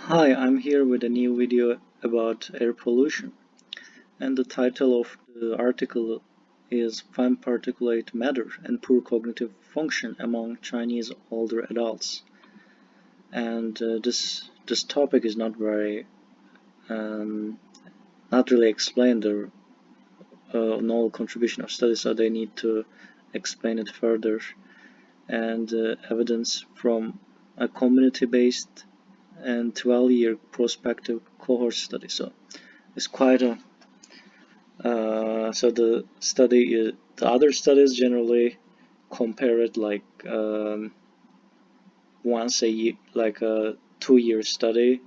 Hi, I'm here with a new video about air pollution, and the title of the article is Fine Particulate Matter and Poor Cognitive Function Among Chinese Older Adults. And this topic is not really explained or no contribution of study, so they need to explain it further. And evidence from a community-based and 12-year prospective cohort study. So it's quite a so the other studies generally compare it like once a year, like a 2-year study,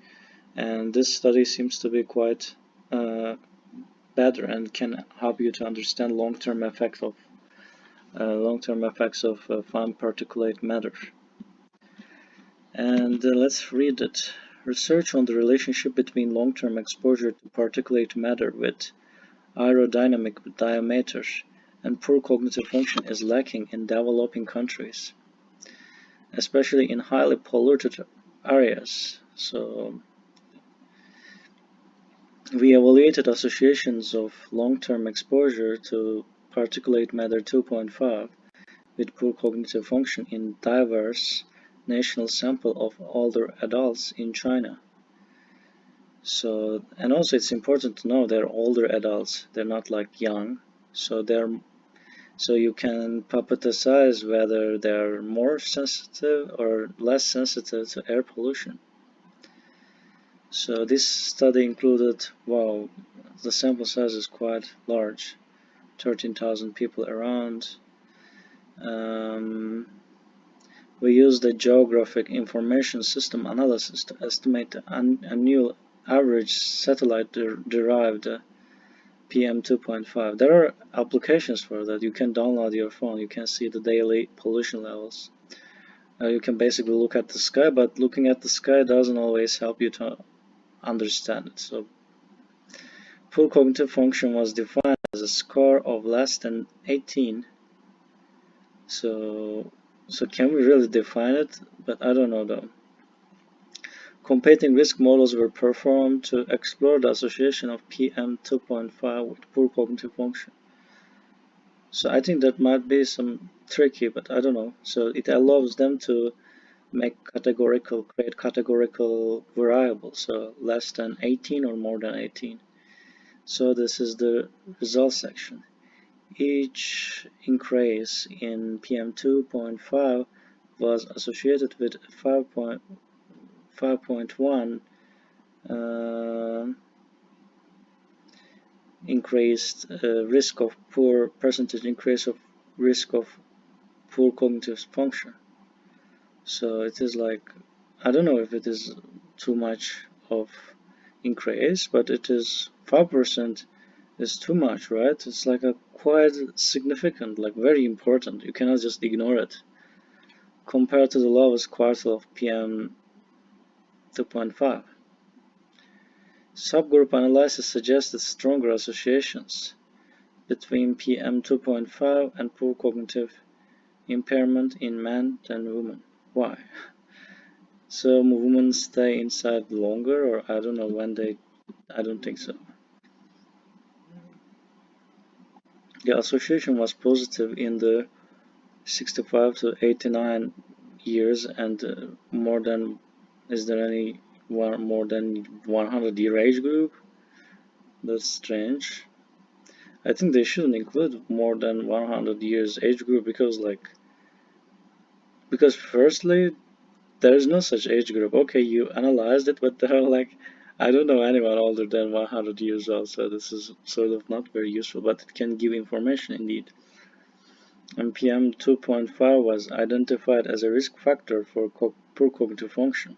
and this study seems to be quite better and can help you to understand long-term effects of fine particulate matter. And let's read it. Research on the relationship between long-term exposure to particulate matter with aerodynamic diameter and poor cognitive function is lacking in developing countries, especially in highly polluted areas. So we evaluated associations of long-term exposure to particulate matter 2.5 with poor cognitive function in diverse national sample of older adults in China. So, and also it's important to know they're older adults, they're not like young, so you can hypothesize whether they're more sensitive or less sensitive to air pollution. So this study included, wow, the sample size is quite large, 13,000 people around. We used the geographic information system analysis to estimate the annual average satellite-derived PM 2.5. There are applications for that. You can download your phone. You can see the daily pollution levels. You can basically look at the sky, but looking at the sky doesn't always help you to understand it. So, poor cognitive function was defined as a score of less than 18. So can we really define it? But I don't know though. Competing risk models were performed to explore the association of PM 2.5 with poor cognitive function. So I think that might be some tricky, but I don't know. So it allows them to create categorical variables, so less than 18 or more than 18. So this is the result section. Each increase in PM 2.5 was associated with 5.1 increased risk of poor percentage increase of risk of poor cognitive function. So it is like, I don't know if it is too much of increase, but it is 5% is too much, right? It's like a quite significant, like very important. You cannot just ignore it. Compared to the lowest quartile of PM 2.5. Subgroup analysis suggested stronger associations between PM 2.5 and poor cognitive impairment in men than women. Why? So women stay inside longer, or I don't know when I don't think so. The association was positive in the 65 to 89 years and more than, is there any more than 100-year age group? That's strange. I think they shouldn't include more than 100 years age group because firstly there is no such age group. Okay, you analyzed it, but there are like, I don't know anyone older than 100 years old, so this is sort of not very useful, but it can give information indeed. And PM 2.5 was identified as a risk factor for poor cognitive function.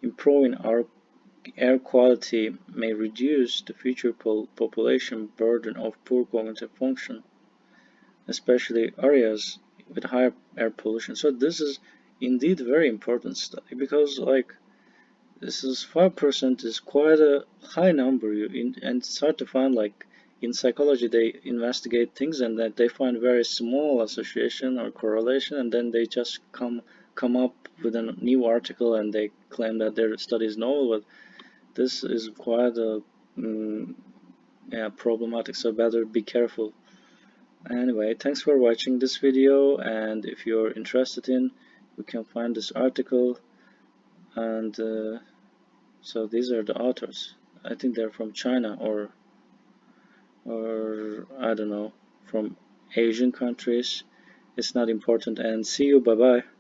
Improving our air quality may reduce the future population burden of poor cognitive function, especially areas with higher air pollution. So this is indeed a very important study because like this is 5% is quite a high number, and it's hard to find. Like in psychology they investigate things and that they find very small association or correlation, and then they just come come up with a new article and they claim that their study is novel, but this is quite a yeah, problematic, so better be careful. Anyway, thanks for watching this video, and if you're interested in, you can find this article. And so these are the authors. I think they're from China, or I don't know, from Asian countries. It's not important, and see you. Bye bye.